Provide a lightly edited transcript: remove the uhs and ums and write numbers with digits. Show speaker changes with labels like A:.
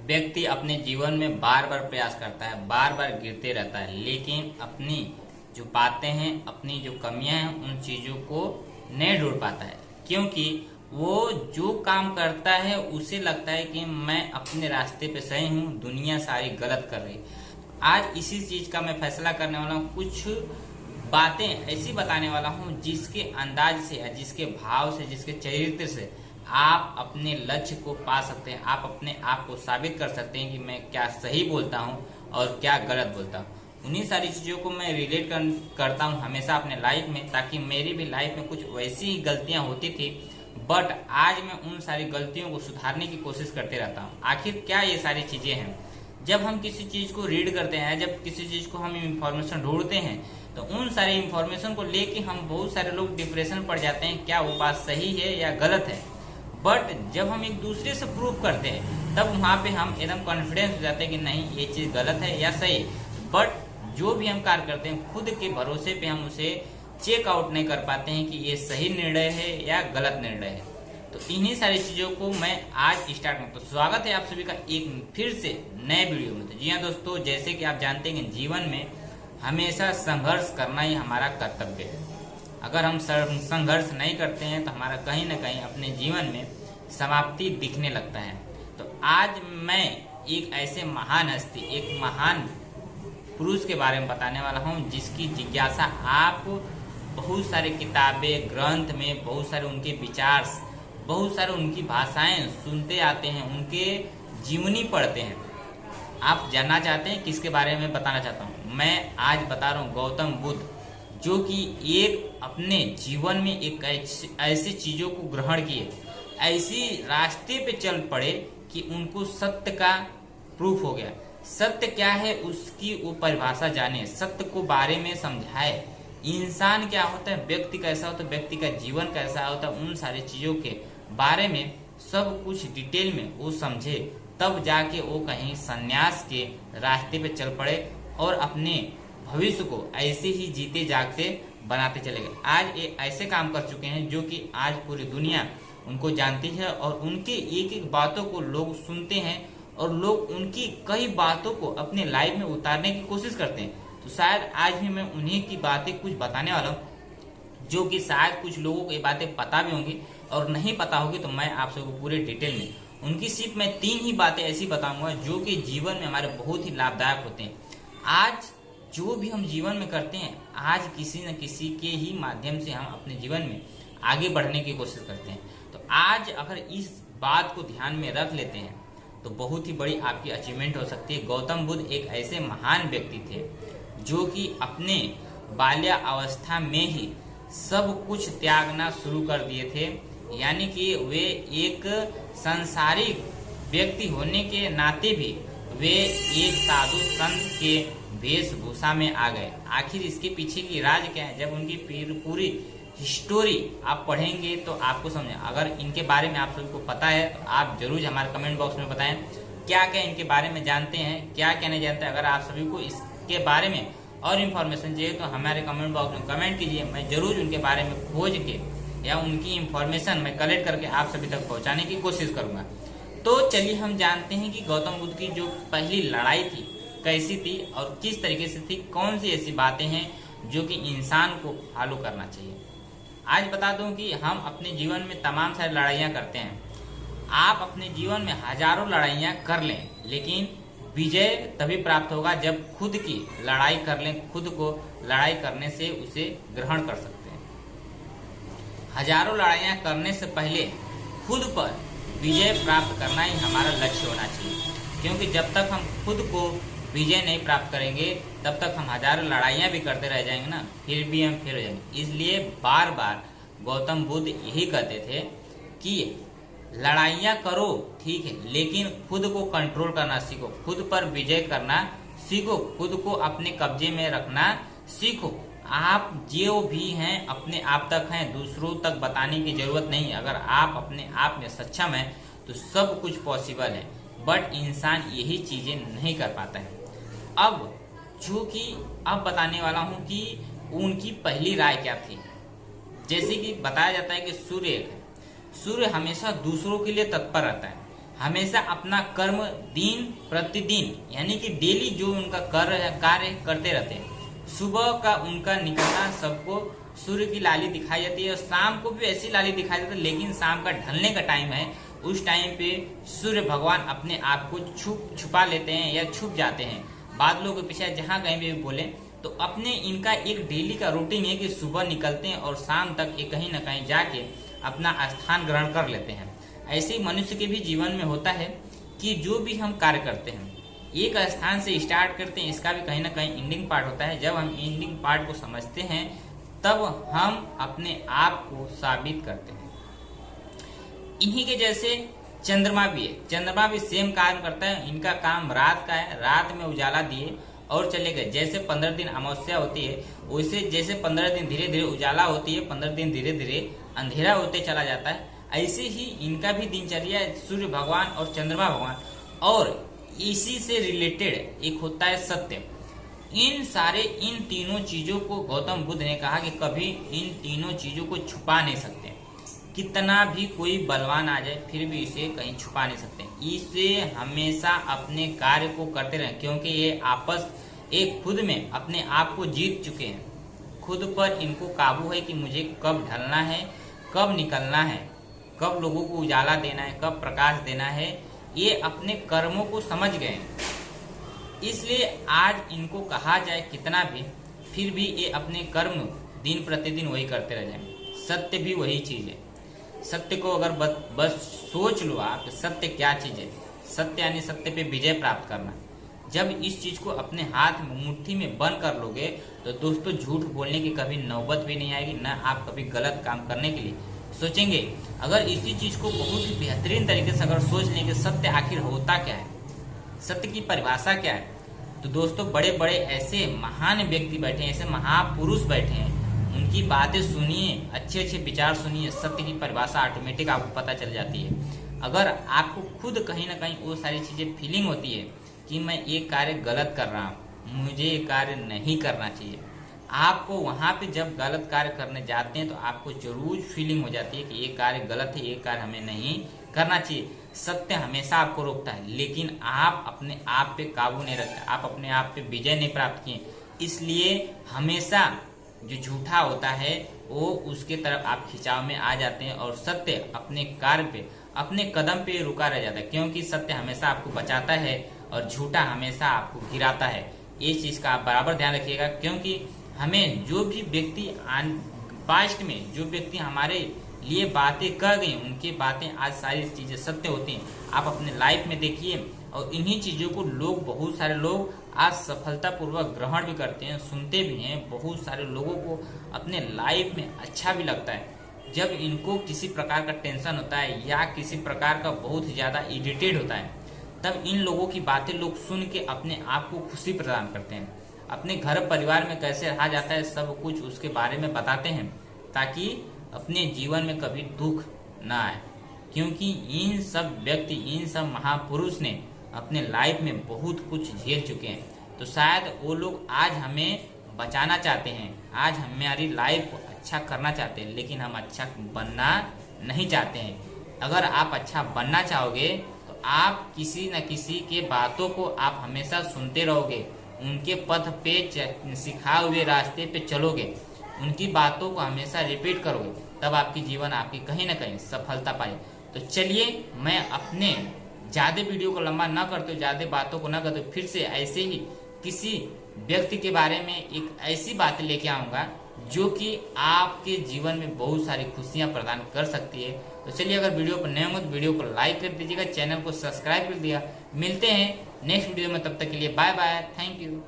A: व्यक्ति अपने जीवन में बार बार प्रयास करता है, बार बार गिरते रहता है, लेकिन अपनी जो बातें हैं, अपनी जो कमियां हैं, उन चीजों को नहीं ढूंढ पाता है। क्योंकि वो जो काम करता है उसे लगता है कि मैं अपने रास्ते पे सही हूँ, दुनिया सारी गलत कर रही। आज इसी चीज का मैं फैसला करने वाला हूँ, कुछ बातें ऐसी बताने वाला हूँ जिसके अंदाज से, जिसके भाव से, जिसके चरित्र से आप अपने लक्ष्य को पा सकते हैं। आप अपने आप को साबित कर सकते हैं कि मैं क्या सही बोलता हूँ और क्या गलत बोलता हूँ। उन्हीं सारी चीजों को मैं रिलेट करता हूँ हमेशा अपने लाइफ में, ताकि मेरी भी लाइफ में कुछ वैसी ही गलतियां होती थी, बट आज मैं उन सारी गलतियों को सुधारने की कोशिश करते रहता हूँ। आखिर क्या ये सारी चीजें हैं? जब हम किसी चीज को रीड करते हैं, जब किसी चीज को हम इंफॉर्मेशन ढूंढते हैं, तो उन सारी इंफॉर्मेशन को लेके हम बहुत सारे लोग डिप्रेशन पड़ जाते हैं, क्या वो बात सही है या गलत है। बट जब हम एक दूसरे से प्रूव करते हैं, तब वहाँ पे हम एकदम कॉन्फिडेंस हो जाते हैं कि नहीं, ये चीज गलत है या सही है। बट जो भी हम कार्य करते हैं, खुद के भरोसे पे हम उसे चेक आउट नहीं कर पाते हैं कि ये सही निर्णय है या गलत निर्णय है। तो इन्हीं सारी चीजों को मैं आज स्टार्ट करता हूँ। तो स्वागत है आप सभी का एक फिर से नए वीडियो में। तो जी हाँ दोस्तों, जैसे कि आप जानते हैं कि जीवन में हमेशा संघर्ष करना ही हमारा कर्तव्य है। अगर हम संघर्ष नहीं करते हैं तो हमारा कहीं ना कहीं अपने जीवन में समाप्ति दिखने लगता है। तो आज मैं एक ऐसे महान हस्ती, एक महान पुरुष के बारे में बताने वाला हूँ, जिसकी जिज्ञासा आप बहुत सारे किताबें, ग्रंथ में बहुत सारे उनके विचार, बहुत सारे उनकी भाषाएं सुनते आते हैं, उनके जीवनी पढ़ते हैं। आप जानना चाहते हैं किसके बारे में बताना चाहता हूँ? मैं आज बता रहा हूँ गौतम बुद्ध, जो कि एक अपने जीवन में एक ऐसी चीजों को ग्रहण किए, ऐसी रास्ते पे चल पड़े कि उनको सत्य का प्रूफ हो गया। सत्य क्या है उसकी वो परिभाषा जाने, सत्य को बारे में समझाए, इंसान क्या होता है, व्यक्ति कैसा होता है, व्यक्ति का जीवन कैसा होता है, उन सारी चीजों के बारे में सब कुछ डिटेल में वो समझे, तब जाके वो कहीं संन्यास के रास्ते पे चल पड़े और अपने भविष्य को ऐसे ही जीते जागते बनाते चले गए। आज ये ऐसे काम कर चुके हैं जो कि आज पूरी दुनिया उनको जानती है, और उनके एक एक बातों को लोग सुनते हैं और लोग उनकी कई बातों को अपने लाइफ में उतारने की कोशिश करते हैं। तो शायद आज भी मैं उन्हीं की बातें कुछ बताने वाला हूँ, जो कि शायद कुछ लोगों को ये बातें पता भी होंगी और नहीं पता होगी। तो मैं आप सबको पूरे डिटेल में उनकी सिर्फ मैं 3 ही बातें ऐसी बताऊंगा जो कि जीवन में हमारे बहुत ही लाभदायक होते हैं। आज जो भी हम जीवन में करते हैं, आज किसी न किसी के ही माध्यम से हम अपने जीवन में आगे बढ़ने की कोशिश करते हैं। तो आज अगर इस बात को ध्यान में रख लेते हैं तो बहुत ही बड़ी आपकी अचीवमेंट हो सकती है। गौतम बुद्ध एक ऐसे महान व्यक्ति थे जो कि अपने बाल्यावस्था में ही सब कुछ त्यागना शुरू कर दिए थे। यानी कि वे एक सांसारिक व्यक्ति होने के नाते भी वे एक साधु संत के वेशभूषा में आ गए। आखिर इसके पीछे की राज क्या है? जब उनकी पूरी हिस्टोरी आप पढ़ेंगे तो आपको समझे। अगर इनके बारे में आप सभी को पता है तो आप जरूर हमारे कमेंट बॉक्स में बताएं क्या क्या इनके बारे में जानते हैं, क्या क्या नहीं जानते। अगर आप सभी को इसके बारे में और इन्फॉर्मेशन चाहिए तो हमारे कमेंट बॉक्स में कमेंट कीजिए। मैं जरूर उनके बारे में खोज के या उनकी इन्फॉर्मेशन मैं कलेक्ट करके आप सभी तक पहुंचाने की कोशिश करूंगा। तो चलिए हम जानते हैं कि गौतम बुद्ध की जो पहली लड़ाई थी कैसी थी और किस तरीके से थी, कौन सी ऐसी बातें हैं जो कि इंसान को फॉलो करना चाहिए। आज बता दूं कि हम अपने जीवन में तमाम सारी लड़ाइयां करते हैं। आप अपने जीवन में हजारों लड़ाइयां कर लें, लेकिन विजय तभी प्राप्त होगा जब खुद की लड़ाई कर लें। खुद को लड़ाई करने से उसे ग्रहण कर सकते हैं। हजारों लड़ाइयां करने से पहले खुद पर विजय प्राप्त करना ही हमारा लक्ष्य होना चाहिए, क्योंकि जब तक हम खुद को विजय नहीं प्राप्त करेंगे तब तक हम हजारों लड़ाइयां भी करते रह जाएंगे ना, फिर भी हम फेल हो जाएंगे। इसलिए बार बार गौतम बुद्ध यही कहते थे कि लड़ाइयां करो ठीक है, लेकिन खुद को कंट्रोल करना सीखो, खुद पर विजय करना सीखो, खुद को अपने कब्जे में रखना सीखो। आप जो भी हैं अपने आप तक हैं, दूसरों तक बताने की जरूरत नहीं। अगर आप अपने आप में सक्षम हैं तो सब कुछ पॉसिबल है, बट इंसान यही चीजें नहीं कर पाता है। अब जो कि अब बताने वाला हूं कि उनकी पहली राय क्या थी। जैसे कि बताया जाता है कि सूर्य हमेशा दूसरों के लिए तत्पर रहता है, हमेशा अपना कर्म दिन प्रतिदिन यानी कि डेली जो उनका कार्य करते रहते हैं। सुबह का उनका निकलना सबको सूर्य की लाली दिखाई जाती है और शाम को भी ऐसी लाली दिखाई देती है, लेकिन शाम का ढलने का टाइम है, उस टाइम पे सूर्य भगवान अपने आप को छुपा लेते हैं या छुप जाते हैं बादलों के पीछे, जहाँ कहीं भी बोले। तो अपने इनका एक डेली का रूटीन है कि सुबह निकलते हैं और शाम तक ये कहीं ना कहीं जाके अपना स्थान ग्रहण कर लेते हैं। ऐसे ही मनुष्य के भी जीवन में होता है कि जो भी हम कार्य करते हैं एक स्थान से स्टार्ट करते हैं, इसका भी कहीं ना कहीं एंडिंग पार्ट होता है। जब हम एंडिंग पार्ट को समझते हैं तब हम अपने आप को साबित करते हैं। इन्हीं के जैसे चंद्रमा भी है, चंद्रमा भी सेम काम करता है। इनका काम रात का है, रात में उजाला दिए और चले गए। जैसे 15 दिन अमावस्या होती है, वैसे जैसे 15 दिन धीरे धीरे उजाला होती है, 15 दिन धीरे धीरे अंधेरा होते चला जाता है, ऐसे ही इनका भी दिनचर्या है, सूर्य भगवान और चंद्रमा भगवान। और इसी से रिलेटेड एक होता है सत्य। इन तीनों चीजों को गौतम बुद्ध ने कहा कि कभी इन तीनों चीजों को छुपा नहीं सकते। कितना भी कोई बलवान आ जाए फिर भी इसे कहीं छुपा नहीं सकते। इसे हमेशा अपने कार्य को करते रहें, क्योंकि ये आपस एक खुद में अपने आप को जीत चुके हैं। खुद पर इनको काबू है कि मुझे कब ढलना है, कब निकलना है, कब लोगों को उजाला देना है, कब प्रकाश देना है। ये अपने कर्मों को समझ गए, इसलिए आज इनको कहा जाए कितना भी, फिर भी ये अपने कर्म दिन प्रतिदिन वही करते रह जाएंगे। सत्य भी वही चीज है। सत्य को अगर बस सोच लो आप, सत्य क्या चीज है। सत्य यानी सत्य पे विजय प्राप्त करना। जब इस चीज को अपने हाथ में मुट्ठी में बंद कर लोगे तो दोस्तों झूठ बोलने की कभी नौबत भी नहीं आएगी, ना आप कभी गलत काम करने के लिए सोचेंगे। अगर इसी चीज को बहुत ही बेहतरीन तरीके से अगर सोच लेंगे सत्य आखिर होता क्या है, सत्य की परिभाषा क्या है, तो दोस्तों बड़े बड़े ऐसे महान व्यक्ति बैठे हैं, ऐसे महापुरुष बैठे हैं, उनकी बातें सुनिए, अच्छे अच्छे विचार सुनिए, सत्य की परिभाषा ऑटोमेटिक आपको पता चल जाती है। अगर आपको खुद कहीं ना कहीं वो सारी चीजें फीलिंग होती है कि मैं ये कार्य गलत कर रहा हूँ, मुझे ये कार्य नहीं करना चाहिए, आपको वहां पे जब गलत कार्य करने जाते हैं तो आपको जरूर फीलिंग हो जाती है कि ये कार्य गलत है, ये कार्य हमें नहीं करना चाहिए। सत्य हमेशा आपको रोकता है, लेकिन आप अपने आप पे काबू नहीं रखते, आप अपने आप पे विजय नहीं प्राप्त किए, इसलिए हमेशा जो झूठा होता है वो उसके तरफ आप खिंचाव में आ जाते हैं और सत्य अपने कार्य पे, अपने कदम पे रुका रह जाता है, क्योंकि सत्य हमेशा आपको बचाता है और झूठा हमेशा आपको गिराता है। ये चीज का आप बराबर ध्यान रखिएगा, क्योंकि हमें जो भी व्यक्ति पास्ट में जो व्यक्ति हमारे लिए बातें कर गई, उनकी बातें आज सारी चीजें सत्य होती हैं। आप अपने लाइफ में देखिए, और इन्हीं चीजों को लोग, बहुत सारे लोग आज सफलतापूर्वक ग्रहण भी करते हैं, सुनते भी हैं। बहुत सारे लोगों को अपने लाइफ में अच्छा भी लगता है। जब इनको किसी प्रकार का टेंशन होता है या किसी प्रकार का बहुत ज्यादा इरिटेट होता है, तब इन लोगों की बातें लोग सुन के अपने आप को खुशी प्रदान करते हैं। अपने घर परिवार में कैसे रहा जाता है सब कुछ उसके बारे में बताते हैं, ताकि अपने जीवन में कभी दुख ना आए, क्योंकि इन सब व्यक्ति, इन सब महापुरुष ने अपने लाइफ में बहुत कुछ झेल चुके हैं। तो शायद वो लोग आज हमें बचाना चाहते हैं, आज हमारी लाइफ को अच्छा करना चाहते हैं, लेकिन हम अच्छा बनना नहीं चाहते हैं। अगर आप अच्छा बनना चाहोगे तो आप किसी न किसी के बातों को आप हमेशा सुनते रहोगे, उनके पथ पे सिखाए हुए रास्ते पे चलोगे, उनकी बातों को हमेशा रिपीट करोगे, तब आपकी जीवन आपकी कहीं ना कहीं सफलता पाए। तो चलिए, मैं अपने ज्यादा वीडियो को लंबा ना करते, ज्यादा बातों को ना करते, फिर से ऐसे ही किसी व्यक्ति के बारे में एक ऐसी बात लेके आऊंगा जो कि आपके जीवन में बहुत सारी खुशियां प्रदान कर सकती है। तो चलिए, अगर वीडियो पर नए हो तो वीडियो को लाइक कर दीजिएगा, चैनल को सब्सक्राइब कर दिया। मिलते हैं नेक्स्ट वीडियो में, तब तक के लिए बाय बाय, थैंक यू।